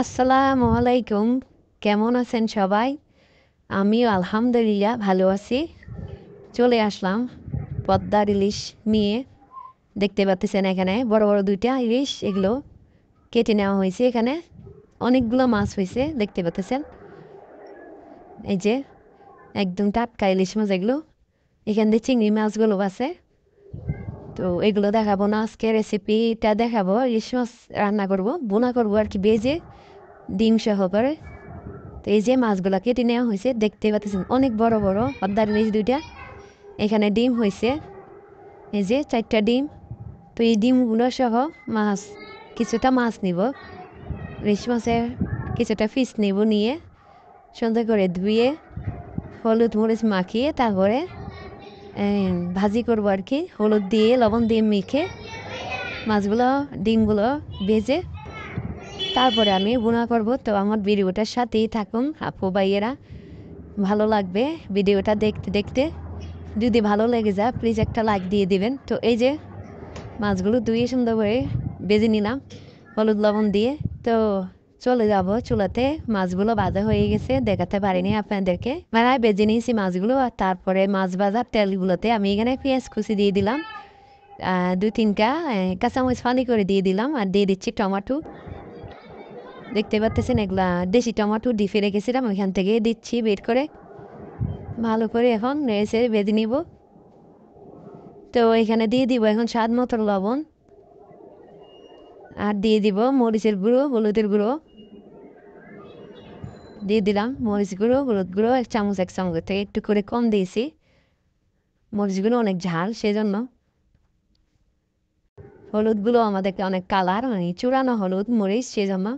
আসসালামু আলাইকুম। কেমন আছেন সবাই? আমিও আলহামদুলিল্লাহ ভালো আছি। চলে আসলাম পদ্মার ইলিশ নিয়ে। দেখতে পাচ্ছেন এখানে বড় বড় ২টা ইলিশ, এগুলো কেটে নেওয়া হয়েছে। এখানে অনেকগুলো মাছ হয়েছে, দেখতে পাচ্ছেন। এই যে একদম টাটকা ইলিশ মাছ এগুলো। এখান দিয়ে চিংড়ি মাছগুলো আছে। তো এগুলো দেখাবো না, আজকে রেসিপিটা দেখাবো। ইলিশ মাছ রান্না করব, বোনা করবো আর কি, ভেজে ডিম সহকারে। তো এই যে মাছগুলা কেটে নেওয়া হয়েছে, দেখতে পাচ্ছেন অনেক বড় বড় পদ্মার ইলিশ ২টা। এখানে ডিম হয়েছে, এই যে ৪টা ডিম। তো এই ডিমগুলো সহ মাছ, কিছুটা মাছ নিব, ইলিশ মাছের কিছুটা পিস নেব, নিয়ে সুন্দর করে ধুয়ে হলুদ মরিচ মাখিয়ে তারপরে ভাজি করবো আর কি, হলুদ দিয়ে লবণ দিয়ে মেখে মাছগুলো ডিমগুলো ভেজে তারপরে আমি ভুনা করব। তো আমার ভিডিওটার সাথেই থাকুন আপু ভাইয়েরা, ভালো লাগবে ভিডিওটা দেখতে দেখতে। যদি ভালো লেগে যায় প্লিজ একটা লাইক দিয়ে দিবেন। তো এই যে মাছগুলো ধুয়ে সুন্দর করে ভেজে নিলাম হলুদ লবণ দিয়ে। তো চলে যাব চুলাতে। মাছগুলো ভাজা হয়ে গেছে, দেখাতে পারিনি আপনাদেরকে, মানে ভেজে নিয়েছি মাছগুলো। আর তারপরে মাছ ভাজার তেলগুলোতে আমি এখানে পেঁয়াজ কুচি দিয়ে দিলাম, ২-৩টা কাঁচামরিচ ফালি করে দিয়ে দিলাম, আর দিয়ে দিচ্ছি টমেটো। দেখতে পাচ্ছেন এগুলা দেশি টমেটো ডিপে রেখেছিলাম, ওইখান থেকে দিচ্ছি বের করে। ভালো করে এখন নেড়ে ভেজে নিব। তো এখানে দিয়ে দিব এখন স্বাদ মতো লবণ, আর দিয়ে দিব মরিচের গুঁড়ো, হলুদের গুঁড়ো দিয়ে দিলাম। মরিচ গুঁড়ো হলুদ গুঁড়ো ১ চামচ, ১ চামচ থেকে একটু করে কম দিয়েছি, মরিচ গুঁড়ো অনেক ঝাল সেজন্য। হলুদ গুঁড়ো আমাদেরকে অনেক কালার, মানে চূড়ানো হলুদ মরিচ সেজন্য।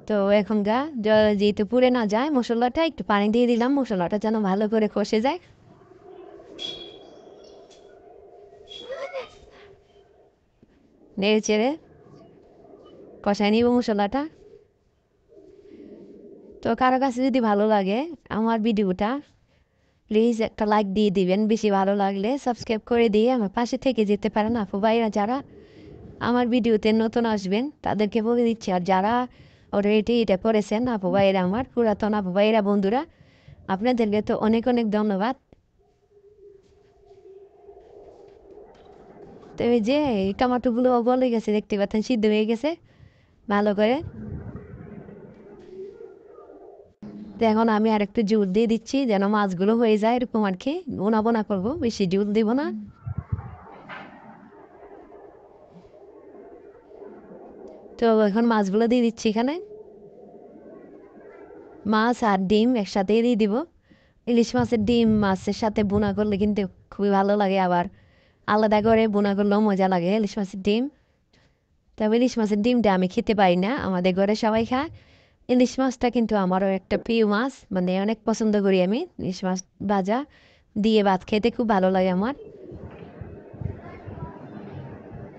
তো এখন যেহেতু পুড়ে না যায় মশলাটা, একটু পানি দিয়ে দিলাম, মশলাটা যেন ভালো করে কষে যায়। নেড়ে চেড়ে কষায় নিব মশলাটা। তো কারো কাছে যদি ভালো লাগে আমার ভিডিওটা প্লিজ একটা লাইক দিয়ে দিবেন। বেশি ভালো লাগলে সাবস্ক্রাইব করে দিয়ে আমার পাশে থেকে যেতে পারেন আপু ভাইরা। যারা আমার ভিডিওতে নতুন আসবেন তাদেরকে বলে দিচ্ছি, আর যারা অলরেডি এটা করেছেন আপু ভাইরা, আমার পুরাতন আপু ভাইরা বন্ধুরা, আপনাদেরকে তো অনেক অনেক ধন্যবাদ। তো এই যে টমাটোগুলো গলে গেছে, দেখতে পাচ্ছেন সিদ্ধ হয়ে গেছে ভালো করে। তো এখন আমি আর একটু জল দিয়ে দিচ্ছি যেন মাছগুলো হয়ে যায় এরকম আর কি। বোনা বোনা করবো, বেশি জল দিব না। তো এখন মাছগুলো দিয়ে দিচ্ছি এখানে। মাছ আর ডিম একসাথে দিয়ে দিব। ইলিশ মাছের ডিম মাছের সাথে বোনা করলে কিন্তু খুবই ভালো লাগে, আবার আলাদা করে বোনা করলেও মজা লাগে ইলিশ মাছের ডিম। তবে ইলিশ মাছের ডিমটা আমি খেতে পারি না, আমাদের ঘরে সবাই খায়। ইলিশ মাছটা কিন্তু আমারও একটা প্রিয় মাছ, মানে অনেক পছন্দ করি আমি ইলিশ মাছ ভাজা দিয়ে ভাত খেতে খুব ভালো লাগে আমার।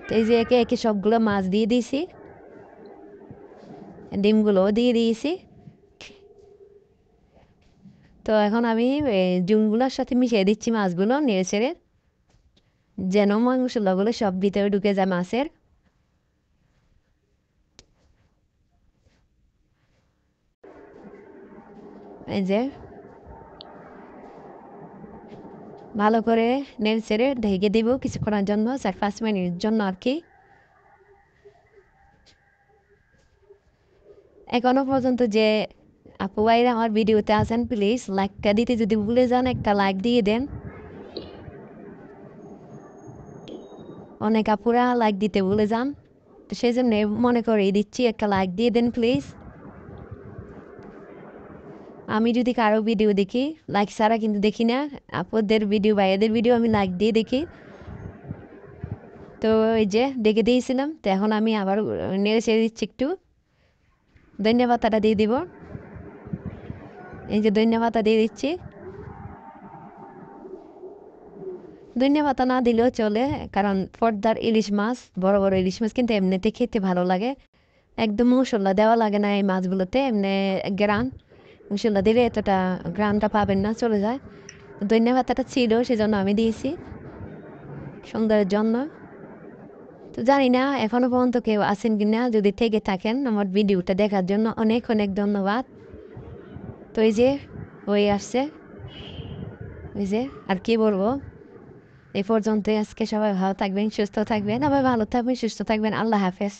তো এই যে একে একে সবগুলো মাছ দিয়ে দিয়েছি, ডিমগুলোও দিয়ে দিয়েছি। তো এখন আমি ডিমগুলোর সাথে মিশিয়ে দিচ্ছি মাছগুলো নেড়ে ছেড়ে, যেন মশলাগুলো সব ভিতরে ঢুকে যায় মাছের। এই যে ভালো করে নেড়ে ছেড়ে ঢেকে দেবো কিছুক্ষণের জন্য, ৪-৫ মিনিটের জন্য আর কি। এখনো পর্যন্ত যে আপু ভাইরা আমার ভিডিওতে আছেন প্লিজ লাইকটা দিতে যদি ভুলে যান একটা লাইক দিয়ে দেন। অনেক আপুরা লাইক দিতে ভুলে যান, তো সেই জন্য মনে করে দিচ্ছি, একটা লাইক দিয়ে দেন প্লিজ। আমি যদি কারো ভিডিও দেখি লাইক ছাড়া কিন্তু দেখি না, আপুদের ভিডিও ভাইয়াদের ভিডিও আমি লাইক দিয়ে দেখি। তো এই যে ডেকে দিয়েছিলাম, তো এখন আমি আবার নেড়ে ছেড়ে দিচ্ছি একটু। ধনিয়া পাতাটা দিয়ে দিব, এই যে ধনিয়া পাতা দিয়ে দিচ্ছি। ধনিয়া পাতা না দিলেও চলে, কারণ পর্দার ইলিশ মাছ, বড় বড় ইলিশ মাছ কিন্তু এমনিতে খেতে ভালো লাগে। একদম মশলা দেওয়া লাগে না এই মাছগুলোতে, এমনি গ্রান মশলা দিলে এতটা গ্রানটা পাবেন না, চলে যায়। ধনিয়া পাতাটা ছিল সেজন্য আমি দিয়েছি সুন্দরের জন্য। তো জানি না এখনো পর্যন্ত কেউ আছেন কিনা, যদি থেকে থাকেন আমার ভিডিওটা দেখার জন্য অনেক অনেক ধন্যবাদ। তো এই যে ওই আসছে, ওই যে আর কি বলবো, এই পর্যন্ত আজকে। সবাই ভালো থাকবেন, সুস্থ থাকবেন, আবার ভালো থাকবেন, সুস্থ থাকবেন। আল্লাহ হাফেজ।